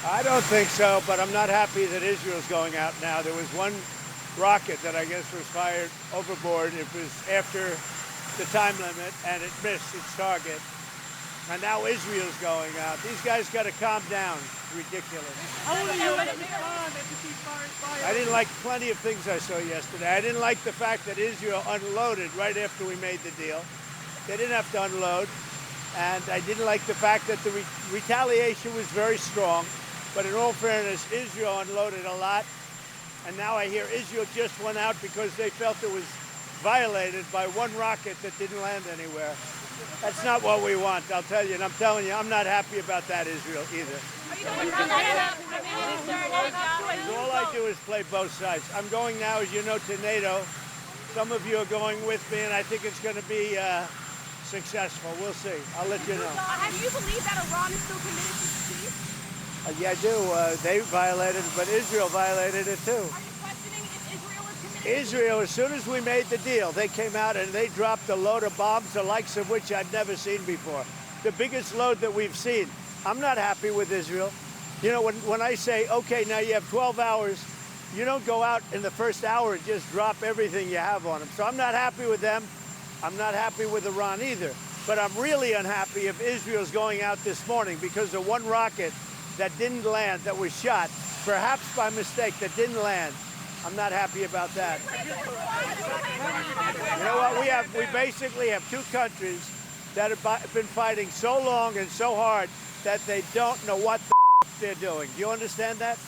I don't think so, but I'm not happy that Israel's going out now. There was one rocket that I guess was fired overboard. It was after the time limit, and it missed its target. And now Israel's going out. These guys got to calm down. It's ridiculous. How will you respond if you see fire? I didn't like plenty of things I saw yesterday. I didn't like the fact that Israel unloaded right after we made the deal. They didn't have to unload. And I didn't like the fact that the retaliation was very strong. But in all fairness, Israel unloaded a lot. And now I hear Israel just went out because they felt it was violated by one rocket that didn't land anywhere. That's not what we want, I'll tell you. And I'm telling you, I'm not happy about that, Israel, either. All I do is play both sides. I'm going now, as you know, to NATO. Some of you are going with me, and I think it's going to be successful. We'll see. I'll let you know. Have you believed that Iran is still committed to peace? Yeah, I do. They violated it, but Israel violated it too. Are you questioning if Israel is committed? Israel, as soon as we made the deal, they came out and they dropped a load of bombs, the likes of which I'd never seen before. The biggest load that we've seen. I'm not happy with Israel. You know, when I say, okay, now you have 12 hours, you don't go out in the first hour and just drop everything you have on them. So I'm not happy with them. I'm not happy with Iran either. But I'm really unhappy if Israel's going out this morning because of one rocket that didn't land, that was shot, perhaps by mistake, that didn't land. I'm not happy about that. You know what? We basically have two countries that have been fighting so long and so hard that they don't know what the they're doing. Do you understand that?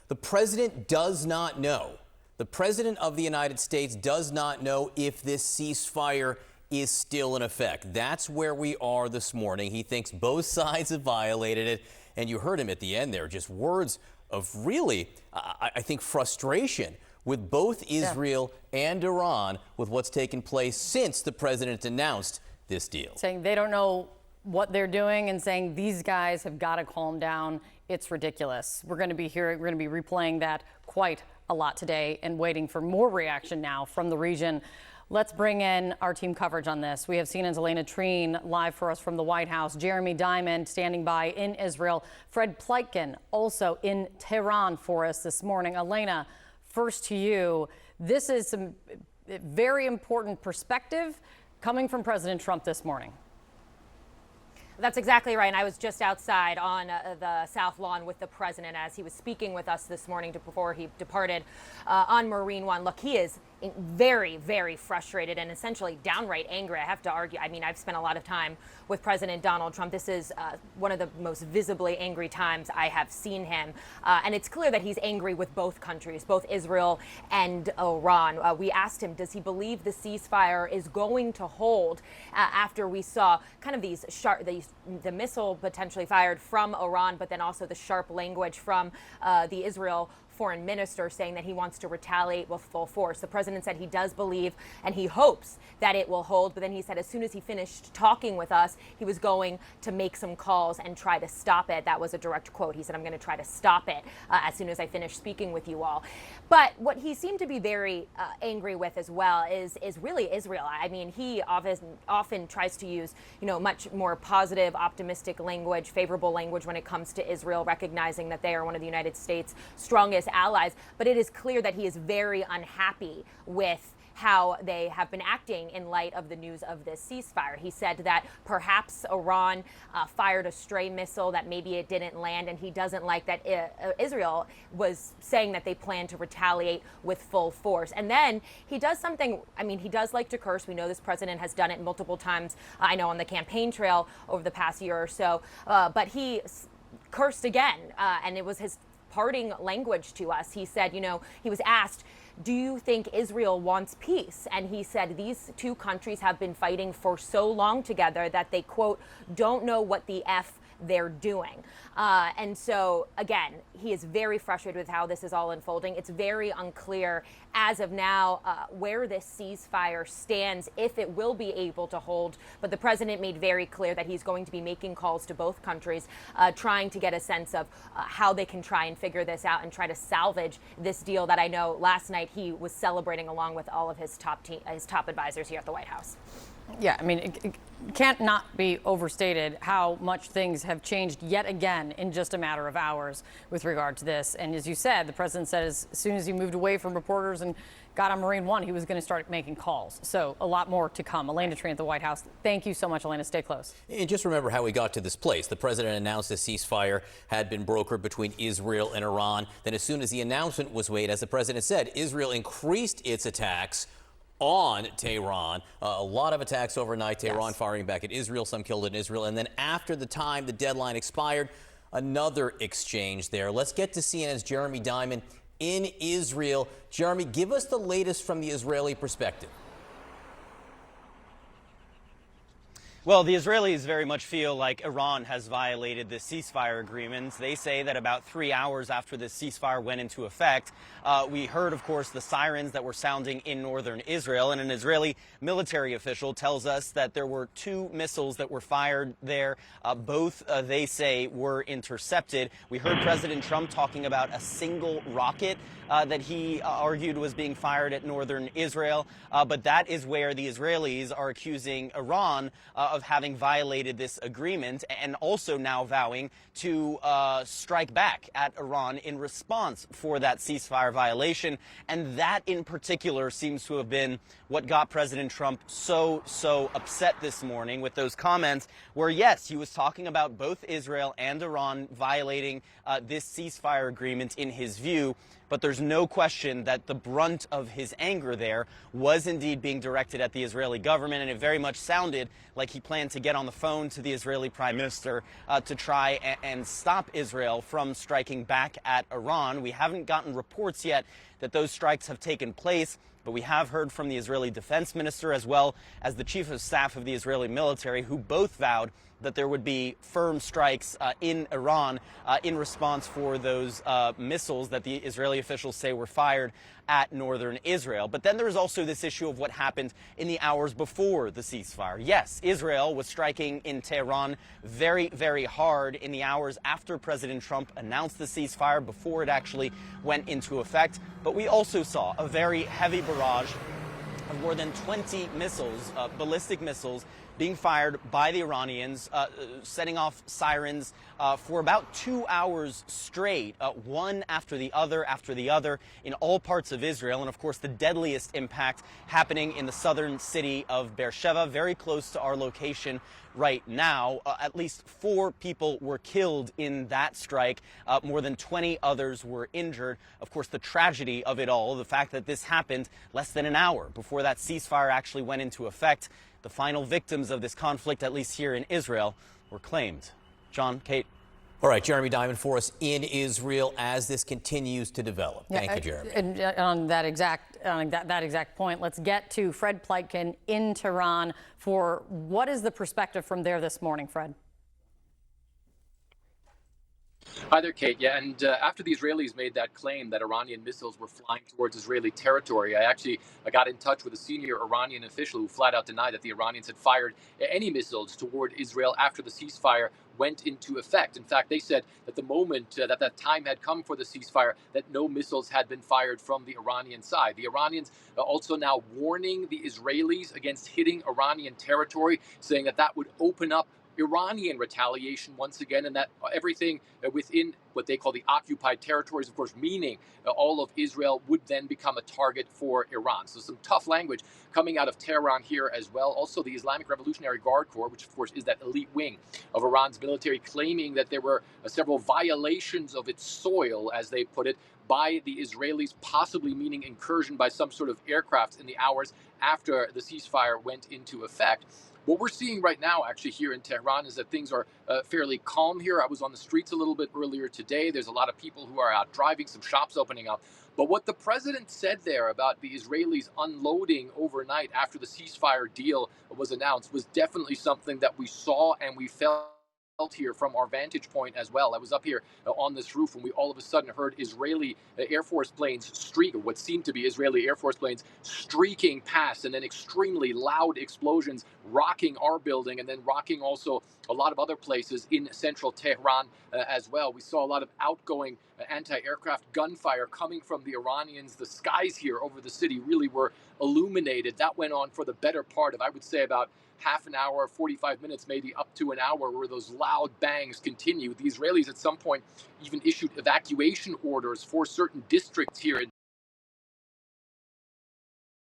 The president does not know. The president of the United States does not know if this ceasefire is still in effect. That's where we are this morning. He thinks both sides have violated it. And you heard him at the end there, just words of really, I think, frustration with both Israel and Iran with what's taken place since the president announced this deal. Saying they don't know what they're doing and saying these guys have got to calm down. It's ridiculous. We're going to be replaying that quite a lot today and waiting for more reaction now from the region. Let's bring in our team coverage on this. We have CNN's Elena Treen live for us from the White House. Jeremy Diamond standing by in Israel. Fred Pleitgen also in Tehran for us this morning. Elena, first to you. This is some very important perspective coming from President Trump this morning. That's exactly right. And I was just outside on the South Lawn with the president as he was speaking with us this morning before he departed on Marine One. Look, he is very, very frustrated and essentially downright angry. I have to argue. I mean, I've spent a lot of time with President Donald Trump. This is one of the most visibly angry times I have seen him. And it's clear that he's angry with both countries, both Israel and Iran. We asked him, does he believe the ceasefire is going to hold after we saw kind of the missile potentially fired from Iran, but then also the sharp language from the Israel foreign minister saying that he wants to retaliate with full force. The president said he does believe and he hopes that it will hold, but then he said as soon as he finished talking with us, he was going to make some calls and try to stop it. That was a direct quote. He said, I'm going to try to stop it as soon as I finish speaking with you all. But what he seemed to be very angry with as well is really Israel. I mean, he often tries to use, much more positive, optimistic language, favorable language when it comes to Israel, recognizing that they are one of the United States' strongest allies. But it is clear that he is very unhappy with how they have been acting in light of the news of this ceasefire. He said that perhaps Iran fired a stray missile, that maybe it didn't land, and he doesn't like that Israel was saying that they plan to retaliate with full force. And then he does something, he does like to curse. We know this president has done it multiple times, I know on the campaign trail over the past year or so, but he cursed again, and it was his parting language to us. He said, he was asked, do you think Israel wants peace? And he said these two countries have been fighting for so long together that they, quote, don't know what the F they're doing. And so, again, he is very frustrated with how this is all unfolding. It's very unclear as of now where this ceasefire stands, if it will be able to hold. But the president made very clear that he's going to be making calls to both countries, trying to get a sense of how they can try and figure this out and try to salvage this deal that I know last night he was celebrating along with all of his top advisors here at the White House. Yeah, I mean, it can't not be overstated how much things have changed yet again in just a matter of hours with regard to this. And as you said, the president said as soon as he moved away from reporters and got on Marine One, he was going to start making calls. So a lot more to come. Elena Trian at the White House. Thank you so much, Elena. Stay close. And just remember how we got to this place. The president announced a ceasefire had been brokered between Israel and Iran. Then as soon as the announcement was made, as the president said, Israel increased its attacks on Tehran. A lot of attacks overnight. Tehran firing back at Israel, some killed in Israel. And then after the deadline expired, another exchange there. Let's get to CNN's Jeremy Diamond in Israel. Jeremy, give us the latest from the Israeli perspective. Well, the Israelis very much feel like Iran has violated the ceasefire agreements. They say that about 3 hours after the ceasefire went into effect, we heard, of course, the sirens that were sounding in northern Israel. And an Israeli military official tells us that there were 2 missiles that were fired there. Both, they say, were intercepted. We heard President Trump talking about a single rocket that he argued was being fired at northern Israel. But that is where the Israelis are accusing Iran of having violated this agreement, and also now vowing to strike back at Iran in response for that ceasefire violation. And that in particular seems to have been what got President Trump so upset this morning with those comments where, yes, he was talking about both Israel and Iran violating this ceasefire agreement in his view. But there's no question that the brunt of his anger there was indeed being directed at the Israeli government, and it very much sounded like he planned to get on the phone to the Israeli prime minister to try and stop Israel from striking back at Iran. We haven't gotten reports yet that those strikes have taken place, but we have heard from the Israeli defense minister as well as the chief of staff of the Israeli military, who both vowed that there would be firm strikes in Iran in response for those missiles that the Israeli officials say were fired at northern Israel. But then there's also this issue of what happened in the hours before the ceasefire. Yes, Israel was striking in Tehran very hard in the hours after President Trump announced the ceasefire, before it actually went into effect. But we also saw a very heavy barrage of more than 20 missiles, ballistic missiles, being fired by the Iranians, setting off sirens for about 2 hours straight, one after the other in all parts of Israel. And of course, the deadliest impact happening in the southern city of Beersheba, very close to our location right now. At least 4 people were killed in that strike. More than 20 others were injured. Of course, the tragedy of it all, the fact that this happened less than an hour before that ceasefire actually went into effect. The final victims of this conflict, at least here in Israel, were claimed. John, Kate. All right, Jeremy Diamond for us in Israel as this continues to develop. Thank you, Jeremy. And on that exact point, let's get to Fred Pleitgen in Tehran for what is the perspective from there this morning, Fred? Hi there, Kate. Yeah, and after the Israelis made that claim that Iranian missiles were flying towards Israeli territory, I got in touch with a senior Iranian official who flat out denied that the Iranians had fired any missiles toward Israel after the ceasefire went into effect. In fact, they said that the moment that time had come for the ceasefire, that no missiles had been fired from the Iranian side. The Iranians also now warning the Israelis against hitting Iranian territory, saying that would open up Iranian retaliation once again, and that everything within what they call the occupied territories, of course, meaning all of Israel, would then become a target for Iran. So some tough language coming out of Tehran here as well. Also, the Islamic Revolutionary Guard Corps, which of course is that elite wing of Iran's military, claiming that there were several violations of its soil, as they put it, by the Israelis, possibly meaning incursion by some sort of aircraft in the hours after the ceasefire went into effect. What we're seeing right now, actually, here in Tehran is that things are fairly calm here. I was on the streets a little bit earlier today. There's a lot of people who are out driving, some shops opening up. But what the president said there about the Israelis unloading overnight after the ceasefire deal was announced was definitely something that we saw and we felt here from our vantage point as well. I was up here on this roof when we all of a sudden heard Israeli Air Force planes what seemed to be Israeli Air Force planes streaking past, and then extremely loud explosions rocking our building and then rocking also a lot of other places in central Tehran as well. We saw a lot of outgoing anti-aircraft gunfire coming from the Iranians. The skies here over the city really were illuminated. That went on for the better part of, I would say, about half an hour, 45 minutes, maybe up to an hour, where those loud bangs continue. The Israelis at some point even issued evacuation orders for certain districts here in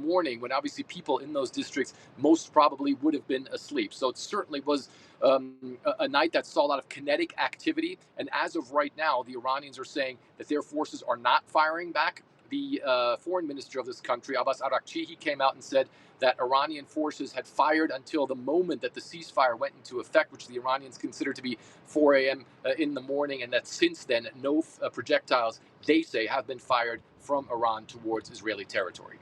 the morning, when obviously people in those districts most probably would have been asleep. So it certainly was a night that saw a lot of kinetic activity. And as of right now, the Iranians are saying that their forces are not firing back. The foreign minister of this country, Abbas Araghchi, he came out and said that Iranian forces had fired until the moment that the ceasefire went into effect, which the Iranians consider to be 4 a.m. In the morning, and that since then, no projectiles, they say, have been fired from Iran towards Israeli territory.